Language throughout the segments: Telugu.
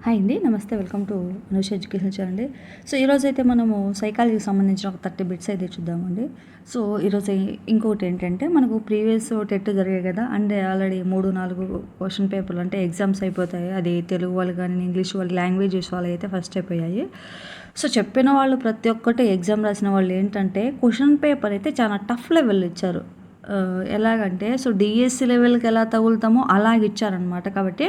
హాయ్ అండి, నమస్తే. Welcome to Anusha education channel అండి. సో ఈరోజు అయితే మనము సైకాలజీకి సంబంధించిన ఒక 30 బిట్స్ అయితే చూద్దామండి. సో ఈరోజు ఇంకొకటి ఏంటంటే, మనకు ప్రీవియస్ టెట్ జరిగాయి కదా, అంటే ఆల్రెడీ 3-4 క్వశ్చన్ పేపర్లు అంటే ఎగ్జామ్స్ అయిపోతాయి. అది తెలుగు వాళ్ళు కానీ ఇంగ్లీష్ వాళ్ళు లాంగ్వేజెస్ వాళ్ళు అయితే ఫస్ట్ అయిపోయాయి. సో చెప్పిన వాళ్ళు ప్రతి ఒక్కటి ఎగ్జామ్ రాసిన వాళ్ళు ఏంటంటే, క్వశ్చన్ పేపర్ అయితే చాలా టఫ్ లెవెల్ ఇచ్చారు. ఎలాగంటే సో డిఎస్సి లెవెల్కి ఎలా తగులుతామో అలాగే ఇచ్చారనమాట. కాబట్టి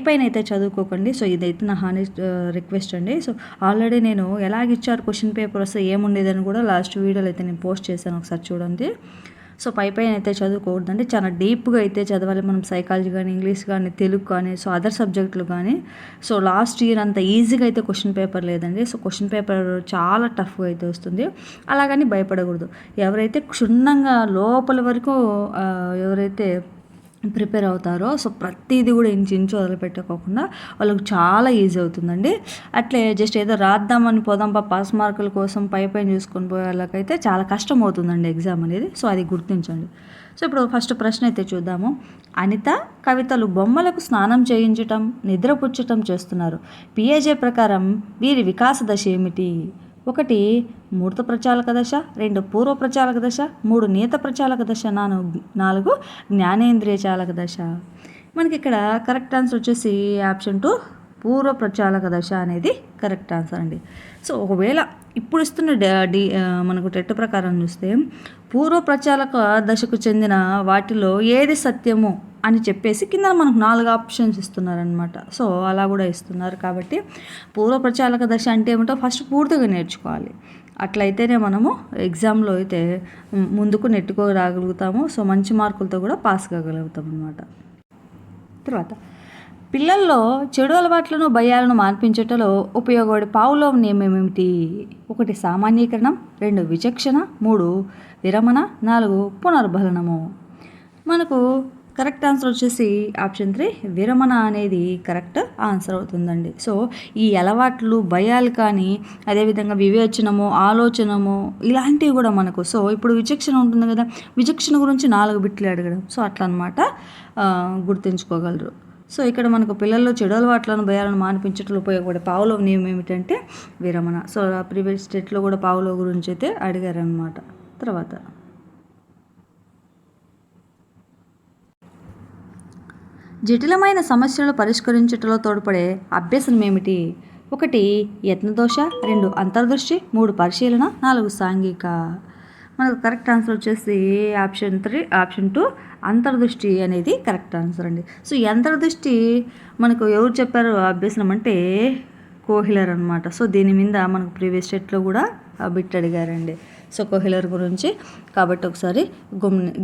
పైన అయితే చదువుకోకండి. సో ఇదైతే నా హానెస్ట్ రిక్వెస్ట్ అండి. సో ఆల్రెడీ నేను ఎలాగిచ్చారు క్వశ్చన్ పేపర్ వస్తే ఏముండేదని కూడా లాస్ట్ వీడియోలో అయితే నేను పోస్ట్ చేశాను, ఒకసారి చూడండి. సో పైన అయితే చదువుకోకూడదండి, చాలా డీప్గా అయితే చదవాలి మనం. సైకాలజీ కానీ ఇంగ్లీష్ కానీ తెలుగు కానీ సో అదర్ సబ్జెక్టులు కానీ. సో లాస్ట్ ఇయర్ అంత ఈజీగా అయితే క్వశ్చన్ పేపర్ లేదండి. సో క్వశ్చన్ పేపర్ చాలా టఫ్గా అయితే వస్తుంది. అలాగని భయపడకూడదు. ఎవరైతే క్షుణ్ణంగా లోపల వరకు ఎవరైతే ప్రిపేర్ అవుతారో సో ప్రతిదీ కూడా ఇంచు వదిలిపెట్టుకోకుండా వాళ్ళకి చాలా ఈజీ అవుతుందండి. అట్లే జస్ట్ ఏదో రాద్దామని పోదాంపా పాస్ మార్కుల కోసం పైన చూసుకొని పోయే వాళ్ళకైతే చాలా కష్టం అవుతుందండి ఎగ్జామ్ అనేది. సో అది గుర్తించండి. సో ఇప్పుడు ఫస్ట్ ప్రశ్న అయితే చూద్దాము. అనిత, కవితలు బొమ్మలకు స్నానం చేయించటం, నిద్రపుచ్చటం చేస్తున్నారు. పిఏజే ప్రకారం వీరి వికాస దశ ఏమిటి? 1 మూర్త ప్రచాలక దశ, 2 పూర్వ ప్రచాలక దశ, 3 నీత ప్రచాలక దశ, 4 జ్ఞానేంద్రియ చాలక దశ. మనకి ఇక్కడ కరెక్ట్ ఆన్సర్ వచ్చేసి ఆప్షన్ 2 పూర్వ ప్రచాలక దశ అనేది కరెక్ట్ ఆన్సర్ అండి. సో ఒకవేళ ఇప్పుడు ఇస్తున్న మనకు టెట్ ప్రకారం చూస్తే పూర్వ ప్రచాలక దశకు చెందిన వాటిలో ఏది సత్యము అని చెప్పేసి కింద మనకు 4 ఆప్షన్స్ ఇస్తున్నారనమాట. సో అలా కూడా ఇస్తున్నారు. కాబట్టి పూర్వ ప్రచాలక దశ అంటే ఏమిటో ఫస్ట్ పూర్తిగా నేర్చుకోవాలి. అట్లయితేనే మనము ఎగ్జామ్లో అయితే ముందుకు నెట్టుకోరాగలుగుతాము. సో మంచి మార్కులతో కూడా పాస్ కాగలుగుతాం అనమాట. తర్వాత పిల్లల్లో చెడు అలవాట్లను భయాలను మార్పించటంలో ఉపయోగపడే పావులోవ్ నియమం ఏమిటి? 1 సామాన్యీకరణం, 2 విచక్షణ, 3 విరమణ, 4 పునర్బలనము. మనకు కరెక్ట్ ఆన్సర్ వచ్చేసి ఆప్షన్ 3 విరమణ అనేది కరెక్ట్ ఆన్సర్ అవుతుందండి. సో ఈ అలవాట్లు భయాలు కానీ అదేవిధంగా వివేచనము, ఆలోచనము ఇలాంటివి కూడా మనకు. సో ఇప్పుడు విచక్షణ ఉంటుంది కదా, విచక్షణ గురించి 4 బిట్లు అడగడం. సో అట్లా అనమాట, గుర్తుంచుకోగలరు. సో ఇక్కడ మనకు పిల్లల్లో చెడు అలవాట్లను భయాలను మాన్పించడంలో ఉపయోగపడే పావులోవ్ నియమం ఏమిటంటే విరమణ. సో ప్రీవియస్ స్టేట్లో కూడా పావులోవ్ గురించి అయితే అడిగారనమాట. తర్వాత జటిలమైన సమస్యలను పరిష్కరించడంలో తోడ్పడే అభ్యసనం ఏమిటి? 1 యత్నదోష, 2 అంతర్దృష్టి, 3 పరిశీలన, 4 సాంఘిక. మనకు కరెక్ట్ ఆన్సర్ వచ్చేసి ఆప్షన్ 2 అంతర్దృష్టి అనేది కరెక్ట్ ఆన్సర్ అండి. సో ఈ అంతర్దృష్టి మనకు ఎవరు చెప్పారు అభ్యసనం అంటే కోహిలర్ అనమాట. సో దీని మీద మనకు ప్రీవియస్ స్టేట్లో కూడా బిట్ అడిగారండి. సో కోహిలర్ గురించి కాబట్టి ఒకసారి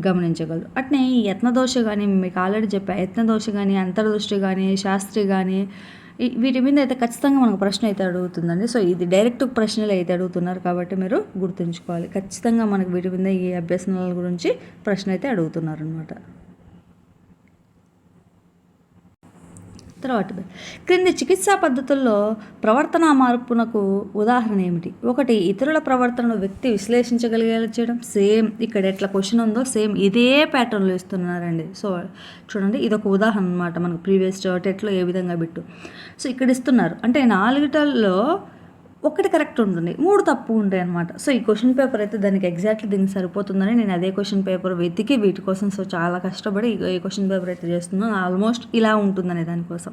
గమనించగలరు. అట్నే ఈ యత్నదోష కానీ మీకు ఆల్రెడీ చెప్పా, యత్నదోష కానీ అంతర్దృష్టి కానీ శాస్త్రి కానీ వీటి మీద అయితే ఖచ్చితంగా మనకు ప్రశ్న అయితే అడుగుతుందండి. సో ఇది డైరెక్ట్ ప్రశ్నలు అయితే అడుగుతున్నారు కాబట్టి మీరు గుర్తుంచుకోవాలి. ఖచ్చితంగా మనకు వీటి మీద ఈ అభ్యసనాల గురించి ప్రశ్న అయితే అడుగుతున్నారు అనమాట. తర్వాత క్రింది చికిత్సా పద్ధతుల్లో ప్రవర్తన మార్పునకు ఉదాహరణ ఏమిటి? 1 ఇతరుల ప్రవర్తనను వ్యక్తి విశ్లేషించగలిగేలా చేయడం. సేమ్ ఇక్కడ ఎట్లా క్వశ్చన్ ఉందో సేమ్ ఇదే ప్యాటర్న్లో ఇస్తున్నారండి. సో చూడండి, ఇది ఒక ఉదాహరణ అనమాట. మనకు ప్రీవియస్ టెట్లో ఏ విధంగా బిట్టు. సో ఇక్కడ ఇస్తున్నారు అంటే 4టిలో 1 కరెక్ట్ ఉంటుంది, 3 తప్పు ఉంటాయి అనమాట. సో ఈ క్వశ్చన్ పేపర్ అయితే దానికి ఎగ్జాక్ట్లీ దీనికి సరిపోతుందని నేను అదే క్వశ్చన్ పేపర్ వెతికి వీటి కోసం సో చాలా కష్టపడి ఈ క్వశ్చన్ పేపర్ అయితే చేస్తున్నాను. ఆల్మోస్ట్ ఇలా ఉంటుందనే దానికోసం.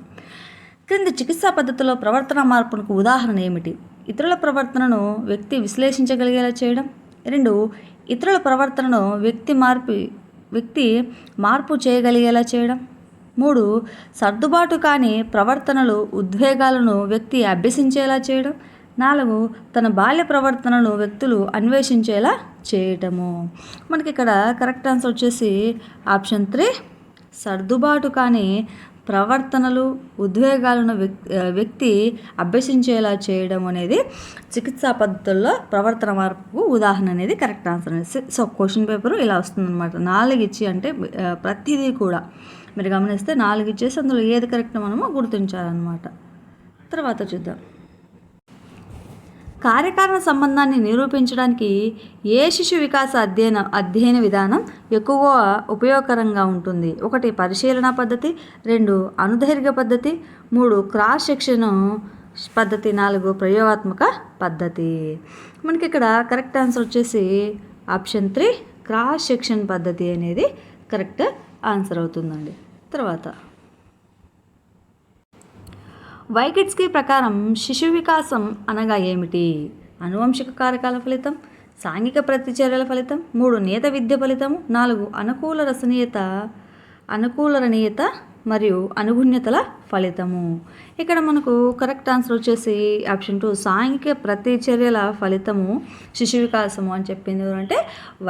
క్రింది చికిత్సా పద్ధతిలో ప్రవర్తన మార్పునకు ఉదాహరణ ఏమిటి? ఇతరుల ప్రవర్తనను వ్యక్తి విశ్లేషించగలిగేలా చేయడం. 2 ఇతరుల ప్రవర్తనను వ్యక్తి మార్పు చేయగలిగేలా చేయడం. 3 సర్దుబాటు కాని ప్రవర్తనలు ఉద్వేగాలను వ్యక్తి అభ్యసించేలా చేయడం. 4 తన బాల్య ప్రవర్తనను వ్యక్తులు అన్వేషించేలా చేయటము. మనకి ఇక్కడ కరెక్ట్ ఆన్సర్ వచ్చేసి ఆప్షన్ 3 సర్దుబాటు కానీ ప్రవర్తనలు ఉద్వేగాలను వ్యక్తి అభ్యసించేలా చేయడం అనేది చికిత్సా పద్ధతుల్లో ప్రవర్తన మార్పుకు ఉదాహరణ అనేది కరెక్ట్ ఆన్సర్ అనేది. సో క్వశ్చన్ పేపర్ ఇలా వస్తుందన్నమాట. 4 ఇచ్చి అంటే ప్రతిదీ కూడా మీరు గమనిస్తే 4 ఇచ్చేసి అందులో ఏది కరెక్ట్ మనము గుర్తించాలన్నమాట. తర్వాత చూద్దాం. కార్యకారణ సంబంధాన్ని నిరూపించడానికి ఏ శిశు వికాస అధ్యయన విధానం ఎక్కువ ఉపయోగకరంగా ఉంటుంది? 1 పరిశీలన పద్ధతి, 2 అనుదైర్ఘ్య పద్ధతి, 3 క్రాస్ సెక్షన్ పద్ధతి, 4 ప్రయోగాత్మక పద్ధతి. మనకి ఇక్కడ కరెక్ట్ ఆన్సర్ వచ్చేసి ఆప్షన్ 3 క్రాస్ సెక్షన్ పద్ధతి అనేది కరెక్ట్ ఆన్సర్ అవుతుందండి. తర్వాత వైగట్స్కీ ప్రకారం శిశు వికాసం అనగా ఏమిటి? అనువంశిక కారకాల ఫలితం, సాంఘిక ప్రతిచర్యల ఫలితం, 3 నియత విద్య ఫలితము, 4 అనుకూలరణీయత మరియు అనుగుణ్యతల ఫలితము. ఇక్కడ మనకు కరెక్ట్ ఆన్సర్ వచ్చేసి ఆప్షన్ 2 సాంఘిక ప్రతిచర్యల ఫలితము శిశు వికాసము అని చెప్పింది అంటే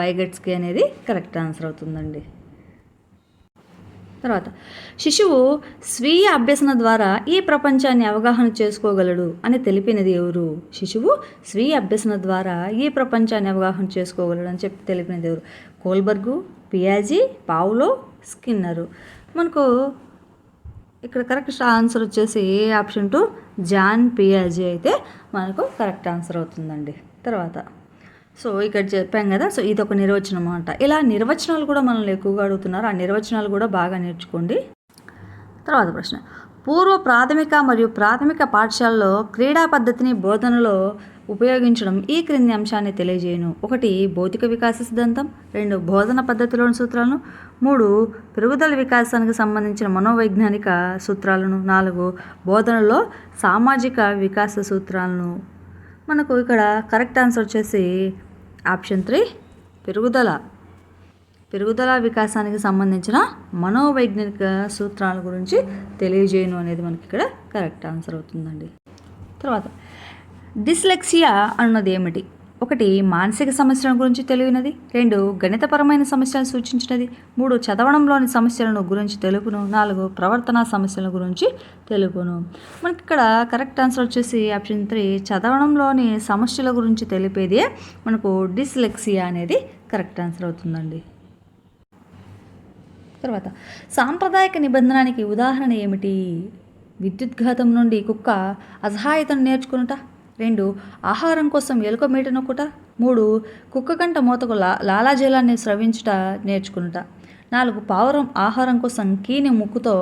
వైగట్స్కీ అనేది కరెక్ట్ ఆన్సర్ అవుతుందండి. తర్వాత శిశువు స్వీయ అభ్యసన ద్వారా ఈ ప్రపంచాన్ని అవగాహన చేసుకోగలడు అని తెలిపినది ఎవరు? శిశువు స్వీయ అభ్యసన ద్వారా ఈ ప్రపంచాన్ని అవగాహన చేసుకోగలడు అని తెలిపినది ఎవరు? కోల్బర్గు, పియాజీ, పావ్లో, స్కిన్నరు. మనకు ఇక్కడ కరెక్ట్ ఆన్సర్ వచ్చేసి ఆప్షన్ 2 జాన్ పియాజీ అయితే మనకు కరెక్ట్ ఆన్సర్ అవుతుందండి. తర్వాత ఇక్కడ చెప్పాం కదా, ఇది ఒక నిర్వచనం అన్నమాట. ఇలా నిర్వచనాలు కూడా మనల్ని ఎక్కువగా అడుగుతున్నారు, ఆ నిర్వచనాలు కూడా బాగా నేర్చుకోండి. తర్వాత ప్రశ్న, పూర్వ ప్రాథమిక మరియు ప్రాథమిక పాఠశాలలో క్రీడా పద్ధతిని బోధనలో ఉపయోగించడం ఈ క్రింది అంశాన్ని తెలియజేయను. 1 భౌతిక వికాస సిద్ధాంతం, 2 బోధన పద్ధతిలోని సూత్రాలను, 3 పెరుగుదల వికాసానికి సంబంధించిన మనోవైజ్ఞానిక సూత్రాలను, 4 బోధనలో సామాజిక వికాస సూత్రాలను. మనకు ఇక్కడ కరెక్ట్ ఆన్సర్ వచ్చేసి ఆప్షన్ 3 పెరుగుదల వికాసానికి సంబంధించిన మనోవైజ్ఞానిక సూత్రాల గురించి తెలియజేయను అనేది మనకి ఇక్కడ కరెక్ట్ ఆన్సర్ అవుతుందండి. తర్వాత డిస్లెక్సియా అన్నది ఏమిటి? 1 మానసిక సమస్యల గురించి తెలియనిది, 2 గణితపరమైన సమస్యలను సూచించినది, 3 చదవడంలోని సమస్యలను గురించి తెలుపును, 4 ప్రవర్తనా సమస్యల గురించి తెలుపును. మనకి ఇక్కడ కరెక్ట్ ఆన్సర్ వచ్చేసి ఆప్షన్ 3 చదవడంలోని సమస్యల గురించి తెలిపేదే మనకు డిస్లెక్సియా అనేది కరెక్ట్ ఆన్సర్ అవుతుందండి. తర్వాత సాంప్రదాయక నిబంధనానికి ఉదాహరణ ఏమిటి? విద్యుద్ఘాతం నుండి కుక్క అసహాయతను నేర్చుకునుట, 2 ఆహారం కోసం ఎలుక మేట నొక్కుట, 3 కుక్క కంట మూతకు లాలాజలాన్ని స్రవించుట నేర్చుకునుట, 4 పావురం ఆహారం కోసం కీని ముక్కుతో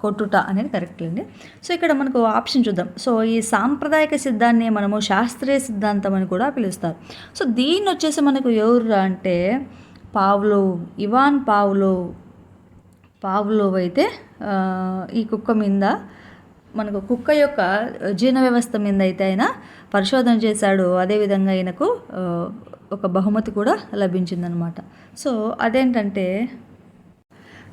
కొట్టుట అనేది కరెక్ట్ అండి. ఇక్కడ మనకు ఆప్షన్ చూద్దాం. ఈ సాంప్రదాయక సిద్ధాన్ని మనము శాస్త్రీయ సిద్ధాంతం అని కూడా పిలుస్తారు. దీన్ని వచ్చేసి మనకు ఎవరు అంటే ఇవాన్ పావ్లోవ్ అయితే ఈ కుక్క మీద మనకు కుక్క యొక్క జీర్ణ వ్యవస్థ మీద అయితే ఆయన పరిశోధన చేశాడు. అదేవిధంగా ఆయనకు ఒక బహుమతి కూడా లభించిందనమాట. అదేంటంటే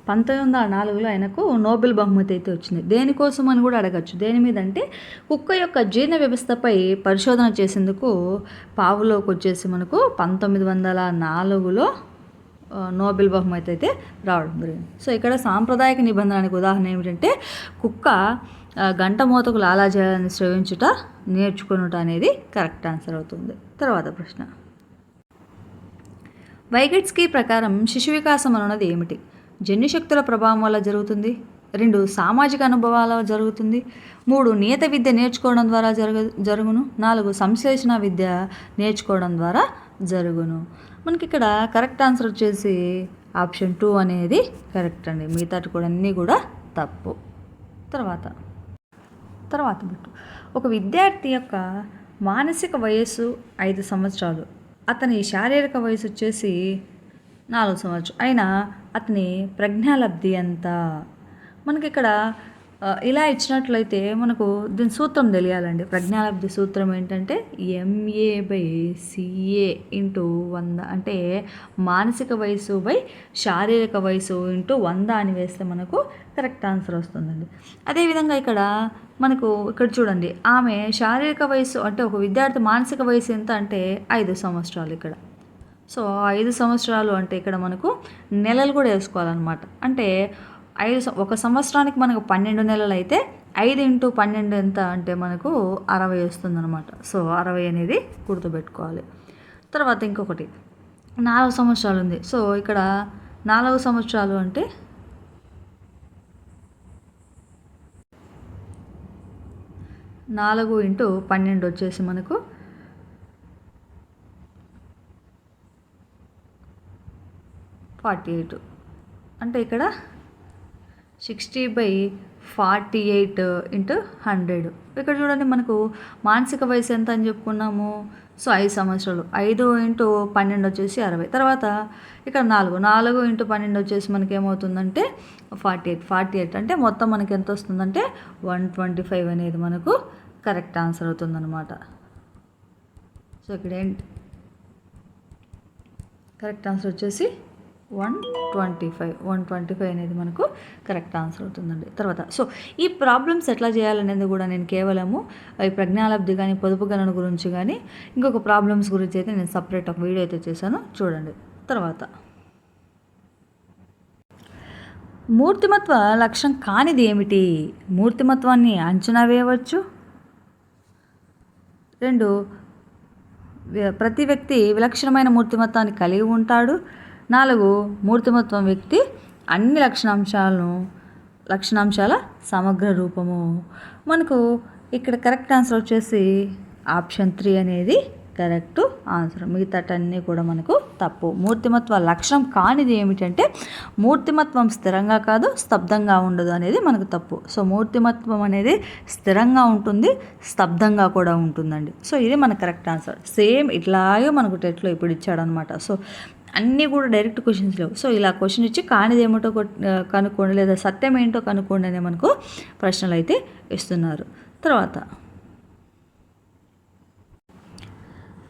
1904లో ఆయనకు నోబెల్ బహుమతి అయితే వచ్చింది. దేనికోసం అని కూడా అడగచ్చు. దేని మీద అంటే కుక్క యొక్క జీర్ణ వ్యవస్థపై పరిశోధన చేసేందుకు పావ్లోవ్కి వచ్చేసి మనకు 1904లో నోబెల్ బహుమతి అయితే రావడం జరిగింది. ఇక్కడ సాంప్రదాయక నిబంధనకు ఉదాహరణ ఏమిటంటే కుక్క గంట మోతకు లాలాజలాన్ని స్రవించుట నేర్చుకునుట అనేది కరెక్ట్ ఆన్సర్ అవుతుంది. తర్వాత ప్రశ్న, వైగట్స్కీ ప్రకారం శిశు వికాసం అన్నది ఏమిటి? జన్యుశక్తుల ప్రభావం వల్ల జరుగుతుంది, 2 సామాజిక అనుభవాల జరుగుతుంది, 3 నియత విద్య నేర్చుకోవడం ద్వారా జరుగును, 4 సంశ్లేషణ విద్య నేర్చుకోవడం ద్వారా జరుగును. మనకి ఇక్కడ కరెక్ట్ ఆన్సర్ వచ్చేసి ఆప్షన్ 2 అనేది కరెక్ట్ అండి. మిగతా కూడా అన్నీ కూడా తప్పు. తర్వాత బిట్టు, ఒక విద్యార్థి యొక్క మానసిక వయస్సు 5 సంవత్సరాలు, అతని శారీరక వయసు వచ్చేసి 4 సంవత్సరాలు అయినా అతని ప్రజ్ఞాలబ్ధి ఎంత? మనకి ఇక్కడ ఇలా ఇచ్చినట్లయితే మనకు దీని సూత్రం తెలియాలండి. ప్రజ్ఞాలబ్ధి సూత్రం ఏంటంటే MA/CA × 100 అంటే మానసిక వయసు బై శారీరక వయసు × 100 అని వేస్తే మనకు కరెక్ట్ ఆన్సర్ వస్తుందండి. అదేవిధంగా ఇక్కడ చూడండి, ఆమె శారీరక వయసు అంటే ఒక విద్యార్థి మానసిక వయసు ఎంత అంటే 5 సంవత్సరాలు. ఇక్కడ 5 సంవత్సరాలు అంటే ఇక్కడ మనకు నెలలు కూడా వేసుకోవాలన్నమాట. అంటే 1 సంవత్సరానికి మనకు 12 నెలలు అయితే 5 × 12 ఎంత అంటే మనకు 60 వస్తుందన్నమాట. 60 అనేది గుర్తుపెట్టుకోవాలి. తర్వాత ఇంకొకటి 4 సంవత్సరాలు ఉంది. ఇక్కడ 4 సంవత్సరాలు అంటే 4 ఇంటూ 12 వచ్చేసి మనకు 48. అంటే ఇక్కడ 60/48 ఇంటూ 100. ఇక్కడ చూడండి మనకు మానసిక వయసు ఎంత అని చెప్పుకున్నాము. సో 5 సంవత్సరాలు. 5 ఇంటూ 12 వచ్చేసి 60. తర్వాత ఇక్కడ 4 ఇంటూ 12 వచ్చేసి మనకి ఏమవుతుందంటే 48 అంటే మొత్తం మనకి ఎంత వస్తుందంటే 125 అనేది మనకు కరెక్ట్ ఆన్సర్ అవుతుందన్నమాట. సో ఇక్కడ ఏంటి కరెక్ట్ ఆన్సర్ వచ్చేసి 125 అనేది మనకు కరెక్ట్ ఆన్సర్ అవుతుందండి. తర్వాత సో ఈ ప్రాబ్లమ్స్ ఎట్లా చేయాలనేది కూడా నేను కేవలము ఈ ప్రజ్ఞాలబ్ధి కానీ పొదుపు గణన గురించి కానీ ఇంకొక ప్రాబ్లమ్స్ గురించి అయితే నేను సపరేట్ ఒక వీడియో అయితే చేశాను, చూడండి. తర్వాత మూర్తిమత్వ లక్ష్యం కానిది ఏమిటి? మూర్తిమత్వాన్ని అంచనా వేయవచ్చు. 2, ప్రతి వ్యక్తి విలక్షణమైన మూర్తిమత్వాన్ని కలిగి ఉంటాడు. 4, మూర్తిమత్వం వ్యక్తి అన్ని లక్షణాంశాల సమగ్ర రూపము. మనకు ఇక్కడ కరెక్ట్ ఆన్సర్ వచ్చేసి ఆప్షన్ 3 అనేది కరెక్ట్ ఆన్సర్. మిగతాటన్నీ కూడా మనకు తప్పు. మూర్తిమత్వ లక్షణం కానిది ఏమిటంటే మూర్తిమత్వం స్థిరంగా కాదు, స్తబ్దంగా ఉండదు అనేది మనకు తప్పు. సో మూర్తిమత్వం అనేది స్థిరంగా ఉంటుంది, స్తబ్దంగా కూడా ఉంటుందండి. సో ఇది మన కరెక్ట్ ఆన్సర్. సేమ్ ఇట్లాగే మనకు టెట్లో ఇప్పుడు ఇచ్చాడనమాట. సో అన్నీ కూడా డైరెక్ట్ క్వశ్చన్స్ లేవు. సో ఇలా క్వశ్చన్ ఇచ్చి కానిది ఏమిటో కనుక్కోండి లేదా సత్యం ఏంటో కనుక్కోండి అనే మనకు ప్రశ్నలు అయితే ఇస్తున్నారు.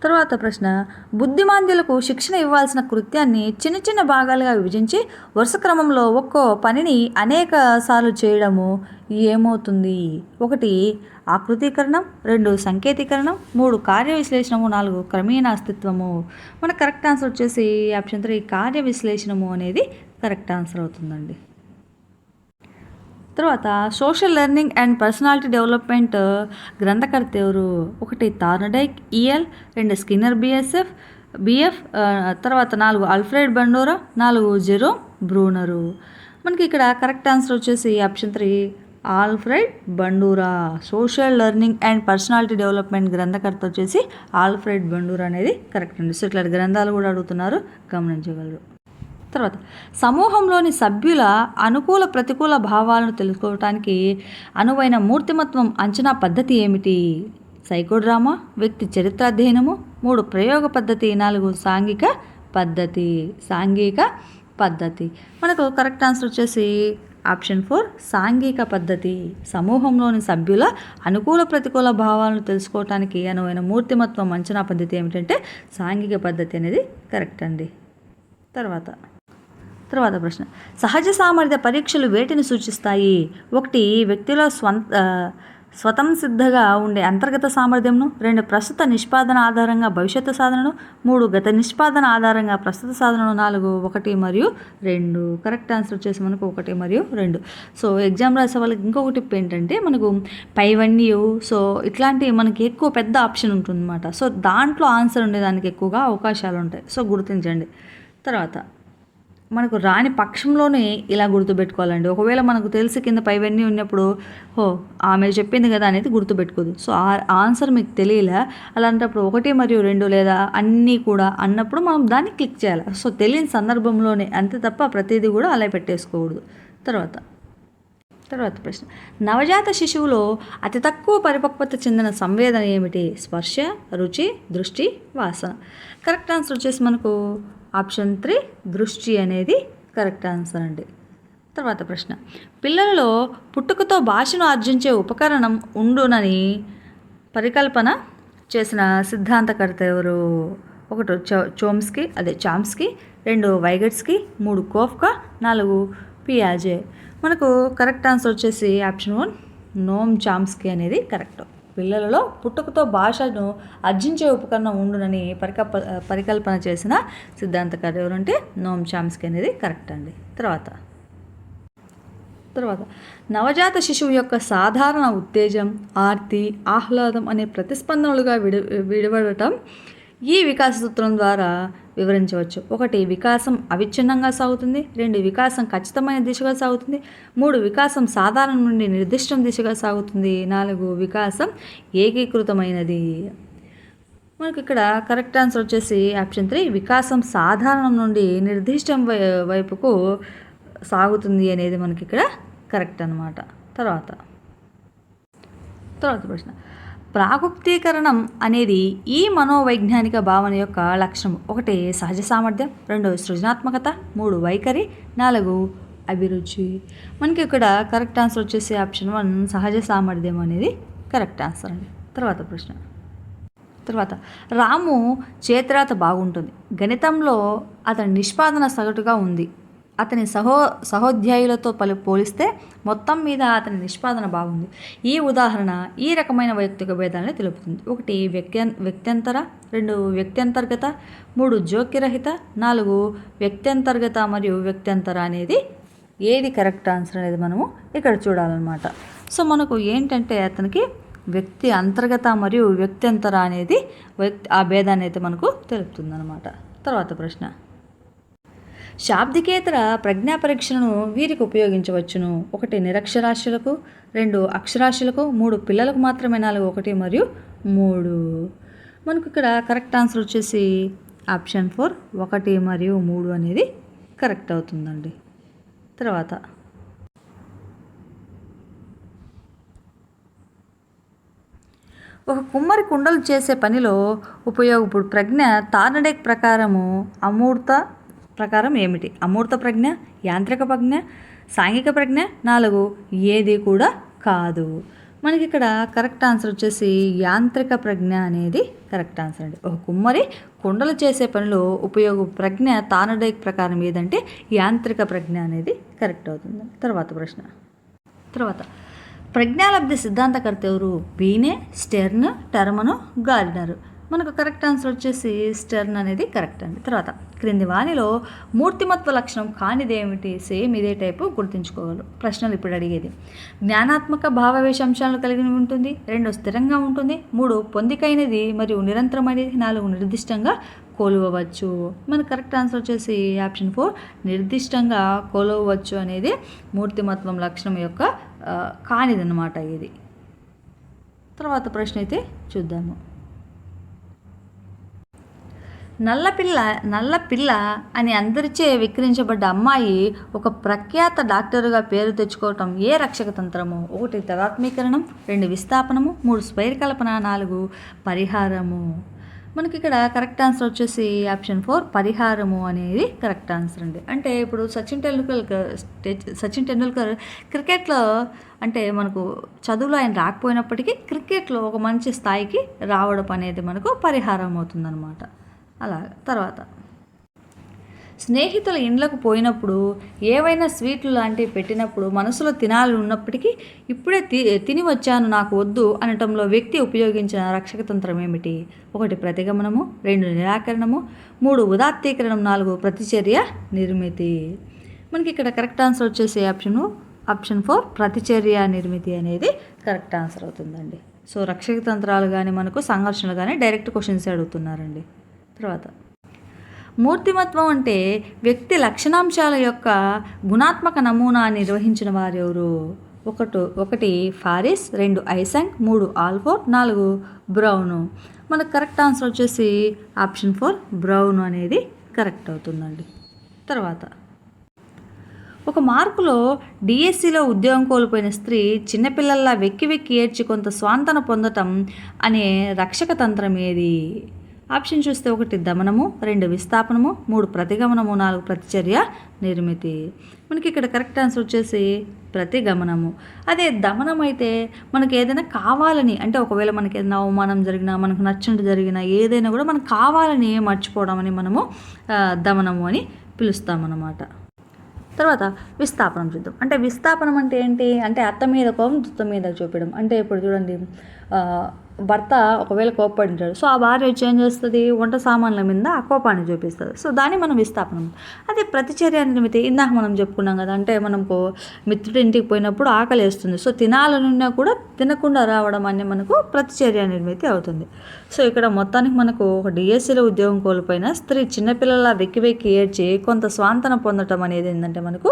తర్వాత ప్రశ్న, బుద్ధిమాంద్యులకు శిక్షణ ఇవ్వాల్సిన కృత్యాన్ని చిన్న చిన్న భాగాలుగా విభజించి వరుస క్రమంలో ఒక్కో పనిని అనేక సార్లు చేయడము ఏమవుతుంది? 1 ఆకృతీకరణం, 2 సంకేతీకరణం, 3 కార్య విశ్లేషణము, 4 క్రమేణ అస్తిత్వము. మన కరెక్ట్ ఆన్సర్ వచ్చేసి ఆప్షన్ 3 కార్య విశ్లేషణము అనేది కరెక్ట్ ఆన్సర్ అవుతుందండి. తర్వాత social learning and personality development గ్రంథకర్త ఎవరు? 1 థార్నడైక్ ఈఎల్, 2 స్కిన్నర్ బిఎఫ్, తర్వాత 4 ఆల్ఫ్రెడ్ బండోరా, 4 జెరోమ్ బ్రూనరు. మనకి ఇక్కడ కరెక్ట్ ఆన్సర్ వచ్చేసి option 3 Alfred Bandura. Social learning and personality development గ్రంథకర్త వచ్చేసి ఆల్ఫ్రెడ్ బండూరా అనేది కరెక్ట్ అండి. సో ఇట్లాంటి గ్రంథాలు కూడా అడుగుతున్నారు, గమనించగలరు. తర్వాత సమూహంలోని సభ్యుల అనుకూల ప్రతికూల భావాలను తెలుసుకోవటానికి అనువైన మూర్తిమత్వం అంచనా పద్ధతి ఏమిటి? సైకోడ్రామా, వ్యక్తి చరిత్ర అధ్యయనము, 3 ప్రయోగ పద్ధతి, 4 సాంఘిక పద్ధతి. మనకు కరెక్ట్ ఆన్సర్ వచ్చేసి ఆప్షన్ 4 సాంఘిక పద్ధతి. సమూహంలోని సభ్యుల అనుకూల ప్రతికూల భావాలను తెలుసుకోవటానికి అనువైన మూర్తిమత్వం అంచనా పద్ధతి ఏమిటంటే సాంఘిక పద్ధతి అనేది కరెక్ట్ అండి. తర్వాత ప్రశ్న, సహజ సామర్థ్య పరీక్షలు వేటిని సూచిస్తాయి? 1 వ్యక్తిలో స్వతంసిద్ధంగా ఉండే అంతర్గత సామర్థ్యంను, 2 ప్రస్తుత నిష్పాదన ఆధారంగా భవిష్యత్తు సాధనను, 3 గత నిష్పాదన ఆధారంగా ప్రస్తుత సాధనను, 4 1 మరియు 2. కరెక్ట్ ఆన్సర్ వచ్చేసి మనకు 1 మరియు 2. సో ఎగ్జామ్ రాసే వాళ్ళకి ఇంకొక టిప్ ఏంటంటే మనకు పైవన్యూ, సో ఇట్లాంటి మనకి ఎక్కువ పెద్ద ఆప్షన్ ఉంటుందన్నమాట. సో దాంట్లో ఆన్సర్ ఉండేదానికి ఎక్కువగా అవకాశాలు ఉంటాయి. సో గుర్తించండి. తర్వాత మనకు రాని పక్షంలోనే ఇలా గుర్తుపెట్టుకోవాలండి. ఒకవేళ మనకు తెలిసి కింద పైవన్నీ ఉన్నప్పుడు ఆమె చెప్పింది కదా అనేది గుర్తుపెట్టుకోదు. సో ఆ ఆన్సర్ మీకు తెలియలే, అలాంటప్పుడు 1 మరియు 2 లేదా అన్నీ కూడా అన్నప్పుడు మనం దాన్ని క్లిక్ చేయాలి. సో తెలియని సందర్భంలోనే, అంతే తప్ప ప్రతిదీ కూడా అలా పెట్టేసుకోకూడదు. తర్వాత ప్రశ్న, నవజాత శిశువులో అతి తక్కువ పరిపక్వత చెందిన సంవేదన ఏమిటి? స్పర్శ, రుచి, దృష్టి, వాసన. కరెక్ట్ ఆన్సర్ వచ్చేసి మనకు ఆప్షన్ 3 దృష్టి అనేది కరెక్ట్ ఆన్సర్ అండి. తర్వాత ప్రశ్న, పిల్లలలో పుట్టుకతో భాషను ఆర్జించే ఉపకరణం ఉండునని పరికల్పన చేసిన సిద్ధాంతకర్త ఎవరు? 1 చామ్స్కీ, 2 వైగట్స్కీ, 3 కోఫ్కా, 4 పియాజే. మనకు కరెక్ట్ ఆన్సర్ వచ్చేసి ఆప్షన్ 1 నోమ్ చామ్స్కీ అనేది కరెక్ట్. పిల్లలలో పుట్టుకతో భాషను ఆర్జించే ఉపకరణం ఉండునని పరికల్పన చేసిన సిద్ధాంతకర్త ఎవరంటే నోమ్ చామ్స్కీ అనేది కరెక్ట్ అండి. తర్వాత నవజాత శిశువు యొక్క సాధారణ ఉత్తేజం, ఆర్తి, ఆహ్లాదం అనే ప్రతిస్పందనలుగా విడివడటం ఈ వికాస సూత్రం ద్వారా వివరించవచ్చు. 1 వికాసం అవిచ్ఛిన్నంగా సాగుతుంది, 2 వికాసం ఖచ్చితమైన దిశగా సాగుతుంది, 3 వికాసం సాధారణ నుండి నిర్దిష్ట దిశగా సాగుతుంది, 4 వికాసం ఏకీకృతమైనది. మనకి ఇక్కడ కరెక్ట్ ఆన్సర్ వచ్చేసి ఆప్షన్ 3 వికాసం సాధారణం నుండి నిర్దిష్టం వైపుకు సాగుతుంది అనేది మనకి ఇక్కడ కరెక్ట్ అనమాట. తర్వాత ప్రశ్న, ప్రాగుప్తీకరణం అనేది ఈ మనోవైజ్ఞానిక భావన యొక్క లక్షణం. 1 సహజ సామర్థ్యం, 2 సృజనాత్మకత, 3 వైఖరి, 4 అభిరుచి. మనకి ఇక్కడ కరెక్ట్ ఆన్సర్ వచ్చేసి ఆప్షన్ 1 సహజ సామర్థ్యం అనేది కరెక్ట్ ఆన్సర్ అండి. తర్వాత రాము చేతిరాత బాగుంటుంది, గణితంలో అతని నిష్పాదన సగటుగా ఉంది, అతని సహోధ్యాయులతో పోలిస్తే మొత్తం మీద అతని నిష్పాదన బాగుంది. ఈ ఉదాహరణ ఈ రకమైన వైయక్తిక భేదాలను తెలుపుతుంది. 1 వ్యక్త్యంతర, 2 వ్యక్త్యంతర్గత, 3 జోక్యరహిత, 4 వ్యక్త్యంతర్గత మరియు వ్యక్త్యంతర అనేది ఏది కరెక్ట్ ఆన్సర్ అనేది మనము ఇక్కడ చూడాలన్నమాట. సో మనకు ఏంటంటే అతనికి వ్యక్తి అంతర్గత మరియు వ్యక్త్యంతర అనేది ఆ భేదాన్ని అయితే మనకు తెలుపుతుంది అనమాట. తర్వాత ప్రశ్న, శాబ్దికేతర ప్రజ్ఞా పరీక్షలను వీరికి ఉపయోగించవచ్చును. 1 నిరక్షరాస్యులకు, 2 అక్షరాస్యులకు, 3 పిల్లలకు మాత్రమే, 4 1 మరియు 3. మనకు ఇక్కడ కరెక్ట్ ఆన్సర్ వచ్చేసి ఆప్షన్ 4 1 మరియు 3 అనేది కరెక్ట్ అవుతుందండి. తర్వాత ఒక కుమ్మరి కుండలు చేసే పనిలో ఉపయోగపడు ప్రజ్ఞ థార్నడైక్ ప్రకారం ఏమిటి? అమూర్త ప్రజ్ఞ, యాంత్రిక ప్రజ్ఞ, సాంఘిక ప్రజ్ఞ, 4 ఏది కూడా కాదు. మనకి ఇక్కడ కరెక్ట్ ఆన్సర్ వచ్చేసి యాంత్రిక ప్రజ్ఞ అనేది కరెక్ట్ ఆన్సర్ అండి. ఒక కుమ్మరి కుండలు చేసే పనిలో ఉపయోగ ప్రజ్ఞ థార్నడైక్ ప్రకారం ఏదంటే యాంత్రిక ప్రజ్ఞ అనేది కరెక్ట్ అవుతుంది. తర్వాత ప్రజ్ఞాలబ్ధి సిద్ధాంతకర్త ఎవరు? బీనే, స్టెర్న్, టర్మను, గార్డినర్. మనకు కరెక్ట్ ఆన్సర్ వచ్చేసి స్టెర్న్ అనేది కరెక్ట్ అండి. తర్వాత క్రింది వానిలో మూర్తిమత్వ లక్షణం కానిది ఏమిటి? సేమ్ ఇదే టైపు గుర్తుంచుకోగలరు. ప్రశ్నలు ఇప్పుడు అడిగేది, జ్ఞానాత్మక భావవేశ అంశాలను కలిగి ఉంటుంది, 2 స్థిరంగా ఉంటుంది, 3 పొందికైనది మరియు నిరంతరమైనది, 4 నిర్దిష్టంగా కొలువవచ్చు. మన కరెక్ట్ ఆన్సర్ వచ్చేసి ఆప్షన్ 4 నిర్దిష్టంగా కొలవవచ్చు అనేది మూర్తిమత్వం లక్షణం యొక్క కానిదన్నమాట ఇది. తర్వాత ప్రశ్న అయితే చూద్దాము. నల్లపిల్ల అని అందరిచే విక్రించబడ్డ అమ్మాయి ఒక ప్రఖ్యాత డాక్టరుగా పేరు తెచ్చుకోవటం ఏ రక్షక తంత్రము? 1 తదాత్మీకరణం, 2 విస్థాపనము, 3 స్వైరకల్పన, 4 పరిహారము. మనకి ఇక్కడ కరెక్ట్ ఆన్సర్ వచ్చేసి ఆప్షన్ 4 పరిహారము అనేది కరెక్ట్ ఆన్సర్ అండి. అంటే ఇప్పుడు సచిన్ టెండూల్కర్ క్రికెట్లో అంటే మనకు చదువులో ఆయన రాకపోయినప్పటికీ క్రికెట్లో ఒక మంచి స్థాయికి రావడం అనేది మనకు పరిహారం అవుతుందన్నమాట. అలా తర్వాత స్నేహితుల ఇండ్లకు పోయినప్పుడు ఏవైనా స్వీట్లు లాంటివి పెట్టినప్పుడు మనసులో తినాలి ఉన్నప్పటికీ ఇప్పుడే తిని వచ్చాను నాకు వద్దు అనటంలో వ్యక్తి ఉపయోగించిన రక్షక తంత్రం ఏమిటి? 1 ప్రతిగమనము, 2 నిరాకరణము, 3 ఉదాత్తీకరణం, 4 ప్రతిచర్య నిర్మితి. మనకి ఇక్కడ కరెక్ట్ ఆన్సర్ వచ్చేసి ఆప్షన్ 4 ప్రతిచర్య నిర్మితి అనేది కరెక్ట్ ఆన్సర్ అవుతుందండి. సో రక్షక తంత్రాలు కానీ మనకు సంఘర్షణలు కానీ డైరెక్ట్ క్వశ్చన్స్ అడుగుతున్నారండి. తర్వాత మూర్తిమత్వం అంటే వ్యక్తి లక్షణాంశాల యొక్క గుణాత్మక నమూనా నిర్వహించిన వారెవరు? 1 ఫారిస్, 2 ఐసంగ్, 3 ఆల్ఫోర్డ్, 4 బ్రౌను. మనకు కరెక్ట్ ఆన్సర్ వచ్చేసి ఆప్షన్ 4 బ్రౌను అనేది కరెక్ట్ అవుతుందండి. తర్వాత ఒక మార్కులో డిఎస్సిలో ఉద్యోగం కోల్పోయిన స్త్రీ చిన్నపిల్లల్లా వెక్కి ఏడ్చి కొంత స్వాంతన పొందటం అనే రక్షక తంత్రం ఏది? ఆప్షన్ చూస్తే 1 దమనము, 2 విస్థాపనము, 3 ప్రతిగమనము, 4 ప్రతిచర్య నిర్మితి. మనకి ఇక్కడ కరెక్ట్ ఆన్సర్ వచ్చేసి ప్రతిగమనము. అదే దమనం అయితే మనకి ఏదైనా కావాలని అంటే ఒకవేళ మనకి ఏదైనా అవమానం జరిగినా మనకు నచ్చినట్టు జరిగినా ఏదైనా కూడా మనకు కావాలని మర్చిపోవడం అని మనము దమనము అని పిలుస్తామన్నమాట. తర్వాత విస్థాపనం చూద్దాం. అంటే విస్థాపనం అంటే ఏంటి అంటే అత్త మీద కోపం దుత్త మీద చూపడం. అంటే ఇప్పుడు చూడండి భర్త ఒకవేళ కోప్పడింటాడు, సో ఆ భార్య వచ్చి ఏం చేస్తుంది, వంట సామాన్ల మీద ఆ కోపాన్ని చూపిస్తుంది. సో దాన్ని మనం విస్థాపనం. అదే ప్రతిచర్య నిర్మితి ఇందాక మనం చెప్పుకున్నాం కదా, అంటే మనకు మిత్రుడి ఇంటికి పోయినప్పుడు ఆకలి వేస్తుంది, సో తినాలనున్నా కూడా తినకుండా రావడం అనే మనకు ప్రతిచర్య నిర్మితి అవుతుంది. సో ఇక్కడ మొత్తానికి మనకు ఒక డిఎస్సిలో ఉద్యోగం కోల్పోయిన స్త్రీ చిన్నపిల్లల వెక్కి వెక్కి ఏడ్చి కొంత స్వాంతన పొందటం అనేది ఏంటంటే మనకు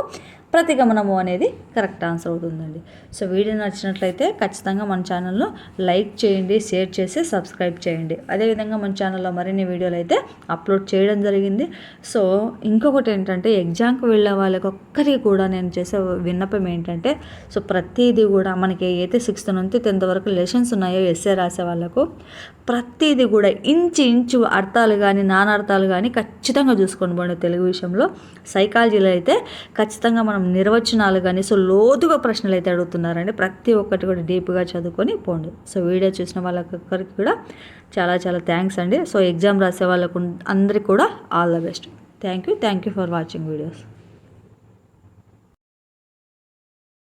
ప్రతిగమనము అనేది కరెక్ట్ ఆన్సర్ అవుతుందండి. సో వీడియో నచ్చినట్లయితే ఖచ్చితంగా మన ఛానల్ను లైక్ చేయండి, షేర్ చేసి సబ్స్క్రైబ్ చేయండి. అదేవిధంగా మన ఛానల్లో మరిన్ని వీడియోలు అయితే అప్లోడ్ చేయడం జరిగింది. సో ఇంకొకటి ఏంటంటే ఎగ్జామ్కి వెళ్ళే వాళ్ళకి ఒక్కరికి కూడా నేను చేసే విన్నపం ఏంటంటే సో ప్రతిదీ కూడా మనకి అయితే 6th నుంచి 10th వరకు లెసన్స్ ఉన్నాయో ఎస్ఏ రాసే వాళ్ళకు ప్రతిదీ కూడా ఇంచు అర్థాలు కానీ నానార్థాలు కానీ ఖచ్చితంగా చూసుకొని పోండి. తెలుగు విషయంలో సైకాలజీలో అయితే ఖచ్చితంగా మనం నిర్వచనాలు కానీ సో లోతుగా ప్రశ్నలు అయితే అడుగుతున్నారండి. ప్రతి ఒక్కటి కూడా డీప్గా చదువుకొని పోండి. సో వీడియో చూసిన వాళ్ళకి కూడా చాలా చాలా థ్యాంక్స్ అండి. సో ఎగ్జామ్ రాసే వాళ్ళకు అందరికీ కూడా all the best. Thank you for watching videos.